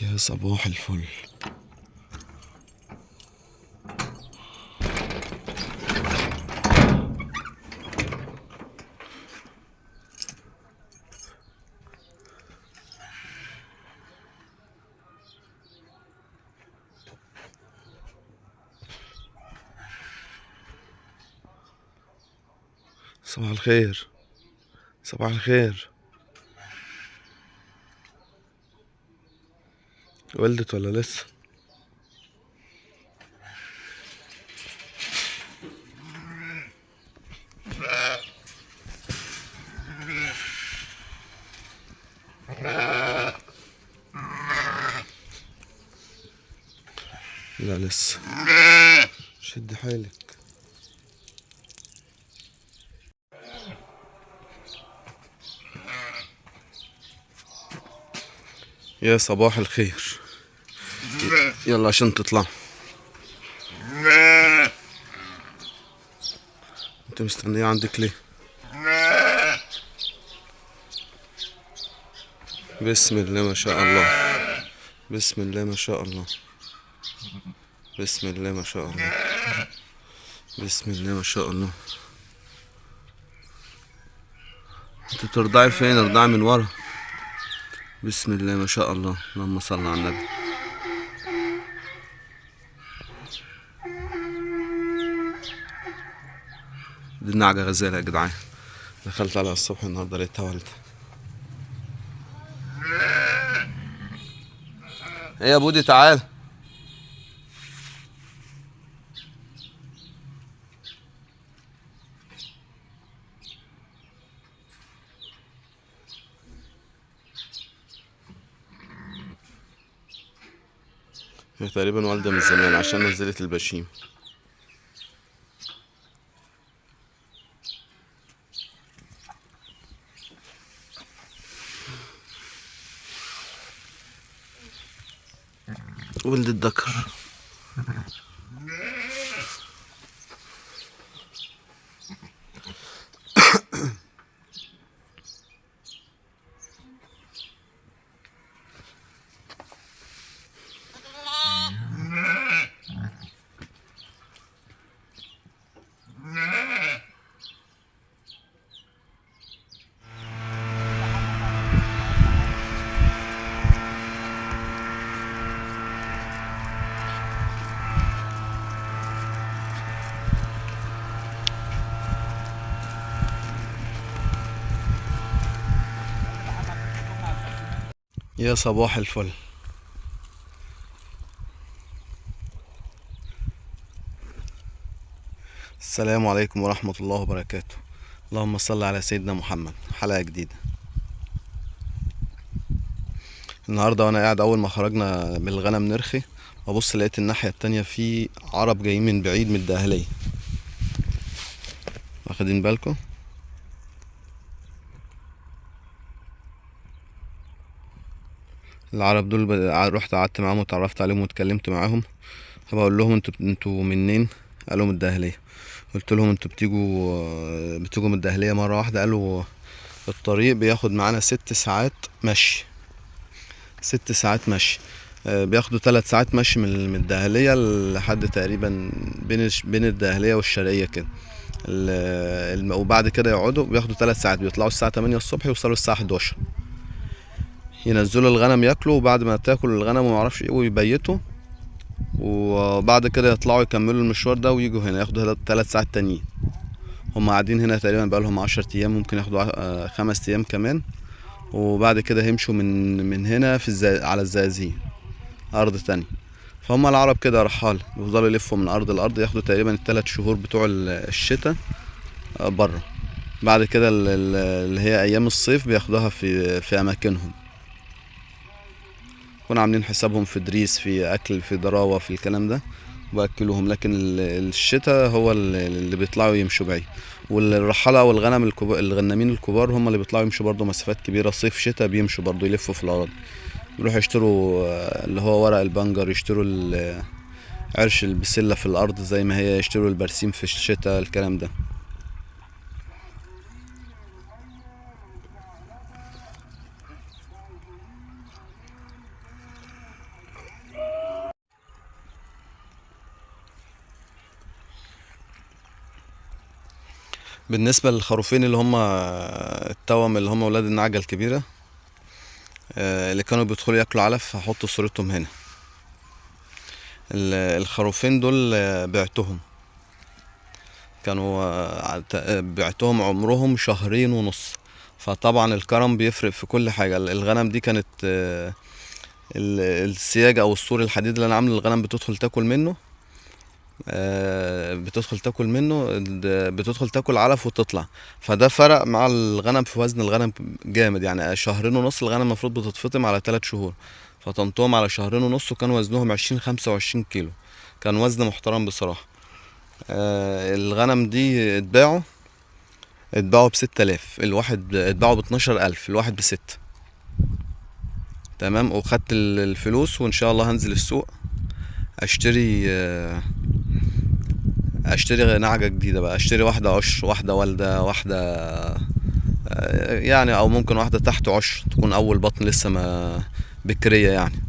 يا صباح الفل. صباح الخير. صباح الخير. ولدت ولا لسه؟ لا لسه. شد حيلك. يا صباح الخير. يلا عشان تطلع. انت مستنيه عندك ليه؟ بسم الله ما شاء الله. بسم الله ما شاء الله. بسم الله ما شاء الله. بسم الله ما شاء الله. انت ترضعي فين؟ ارضعي من ورا. بسم الله ما شاء الله. اللهم صل على النبي. دي النعجة غزالة يا جدعان. دخلت عليها الصبح النهارده لقيتها والدة. ايه يا بودي تعال. هي تقريبا والدة من زمان عشان نزلت البشيم. ولدت ذكر. يا صباح الفل. السلام عليكم ورحمة الله وبركاته. اللهم صل على سيدنا محمد. حلقة جديدة النهاردة وانا قاعد اول ما خرجنا من الغنم نرخي ابص لقيت الناحية التانية في عرب جايين من بعيد من الدهلية. واخدين بالكم؟ العرب دول رحت قعدت معاهم واتعرفت عليهم واتكلمت معاهم. فبقول لهم انتوا منين؟ قالوا من الدهلية. قلت لهم انتوا بتيجوا من الدهلية مرة واحدة؟ قالوا الطريق بياخد معانا 6 ساعات مشي. 6 ساعات مشي. بياخدوا 3 ساعات مشي من الدهلية لحد تقريبا بين الدهلية والشرقية كده. وبعد كده يقعدوا بياخدوا 3 ساعات، بيطلعوا الساعة 8 الصبح يوصلوا الساعة 11، ينزلوا الغنم ياكلوا، وبعد ما تاكل الغنم ومعرفش ايه ويبيتوا، وبعد كده يطلعوا يكملوا المشوار ده ويجوا هنا ياخدوا 3 ساعات تانيين. هم قاعدين هنا تقريبا بقالهم 10 ايام، ممكن ياخدوا 5 ايام كمان، وبعد كده هيمشوا من هنا على الزقازيق ارض تانية. فهم العرب كده رحال بيفضلوا يلفوا من ارض لارض، ياخدوا تقريبا ال3 شهور بتوع الشتاء بره. بعد كده اللي هي ايام الصيف بياخدوها في اماكنهم، يكونوا عاملين حسابهم في دريس، في اكل، في ضراوة، في الكلام ده، وباكلوهم. لكن الشتاء هو اللي بيطلعوا يمشوا بعيد. والرحالة او الغنامين الكبار هم اللي بيطلعوا يمشوا برضو مسافات كبيرة، صيف شتاء بيمشوا برضو يلفوا في الاراضي، يروحوا يشتروا اللي هو ورق البنجر، يشتروا عرش البسلة في الارض زي ما هي، يشتروا البرسيم في الشتاء، الكلام ده. بالنسبة للخروفين اللي هم التوأم اللي هم ولاد النعجة الكبيرة، اللي كانوا بيدخلوا ياكلوا علف، هحط صورتهم هنا. الخروفين دول بعتهم، كانوا بعتهم عمرهم شهرين ونص. فطبعا الكرم بيفرق في كل حاجة. الغنم دي كانت السياج او السور الحديد اللي انا عامله الغنم بتدخل تاكل منه، بتدخل تاكل علف وتطلع. فده فرق مع الغنم في وزن الغنم جامد. يعني شهرين ونص الغنم المفروض بتتفطم على 3 شهور، فطمتهم على شهرين ونص وكان وزنهم 20-25 كيلو. كان وزن محترم بصراحة. الغنم دي اتباعوا ب6000 الواحد، اتباعوا ب12000 الواحد ب6. تمام. وخدت الفلوس وان شاء الله هنزل السوق اشتري نعجة جديدة بقى، اشتري واحدة عشر، واحدة والدة، واحدة يعني، او ممكن واحدة تحت عشر تكون اول بطن لسه ما بكرية يعني.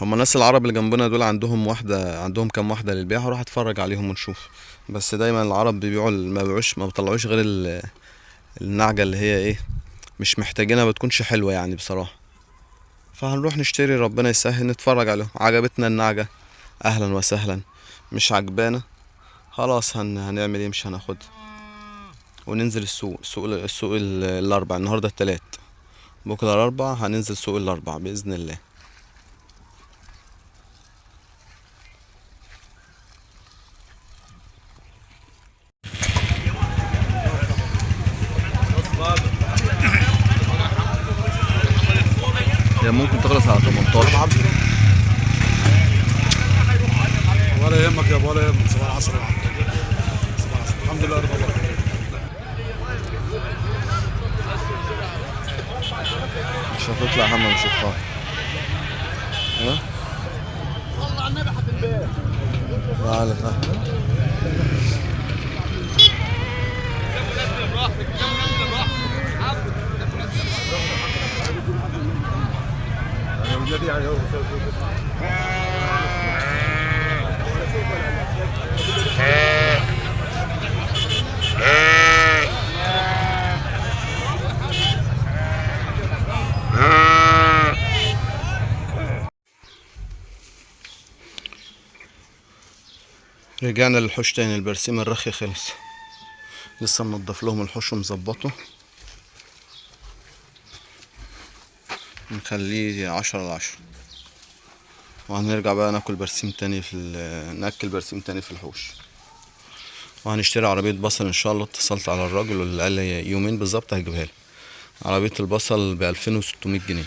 هما الناس العرب اللي جنبنا دول عندهم كام واحدة للبيع، هروح اتفرج عليهم ونشوف. بس دايما العرب بيبيعوا ما بيطلعوش غير النعجة اللي هي ايه، مش محتاجينها، بتكونش حلوة يعني بصراحة. فهنروح نشتري، ربنا يسهل، نتفرج عليهم. عجبتنا النعجة اهلا وسهلا، مش عجبانا خلاص هنعمل ايه، مش هناخدها. وننزل السوق الاربع. النهارده التلات، بكره الاربع هننزل سوق الاربع باذن الله. هي ممكن تخلص على 18. ولا يهمك يا ابو، ولا يهمك. صباح العصر يا عم. صباح العصر. الحمد لله رب العالمين. مش هتطلع هم، مش هتطلع. ها صلى على النبي حد البيت. تعالى تعالى. رجعنا للحوش تاني. البرسيم الرخي خلص، لسه منضف لهم الحوش ومظبطه، نخليه 10/10. وهنرجع بقى ناكل برسيم تاني ناكل برسيم تاني في الحوش. وهنشتري عربية بصل ان شاء الله. اتصلت على الراجل واللي قال لي يومين بالظبط هيجيبها لي. عربية البصل ب2600 جنيه.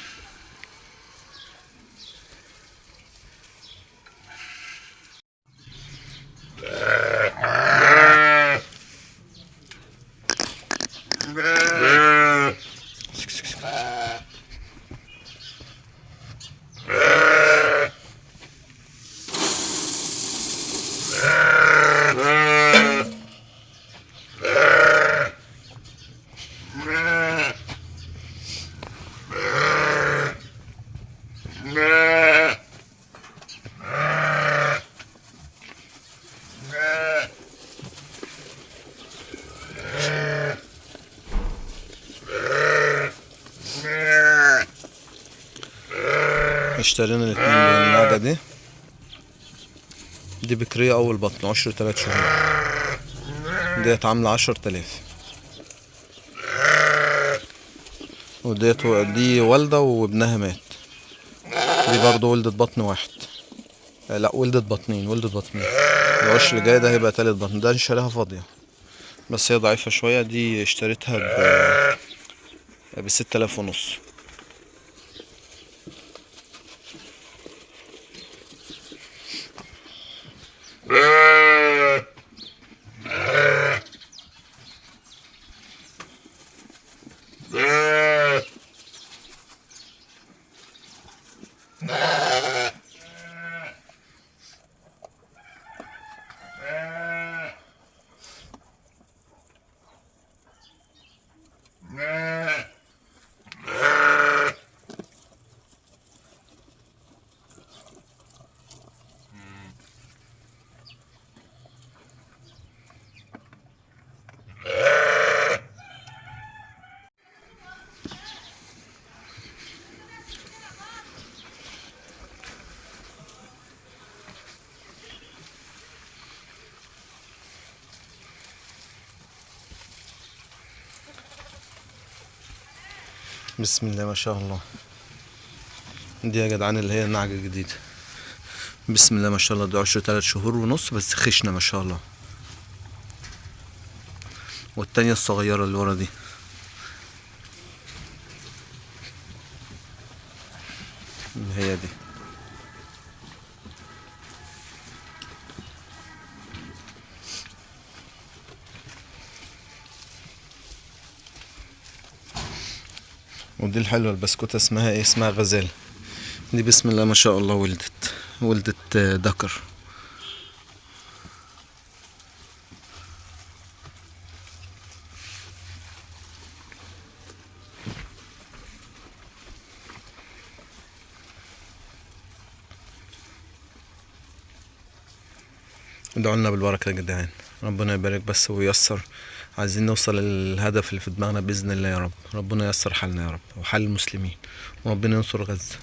اشترينا الاتنين دول. النعجة دي بكرية اول بطن، عشر 3 شهور. ديت عاملة 10,000. دي والدة وابنها مات. دي برضو ولدت بطن واحد، لا ولدت بطنين. العش اللي جاي ده هيبقى تالت بطن. ده شاريها فاضية بس هي ضعيفة شوية. دي اشتريتها ب6,500. بسم الله ما شاء الله. دي يا جدعان اللي هي النعجة الجديدة. بسم الله ما شاء الله. دي عشر 3 شهور ونص بس خشنة ما شاء الله. والتانية الصغيرة اللي ورا دي. اللي هي دي. ودي الحلوة البسكوتة اسمها ايه؟ اسمها غزال. دي بسم الله ما شاء الله ولدت ذكر. ادعوا لنا بالبركة يا جدعان، ربنا يبارك بس وييسر. عايزين نوصل للهدف اللي في دماغنا بإذن الله يا رب. ربنا ييسر حالنا يا رب وحال المسلمين، وربنا ينصر غزة.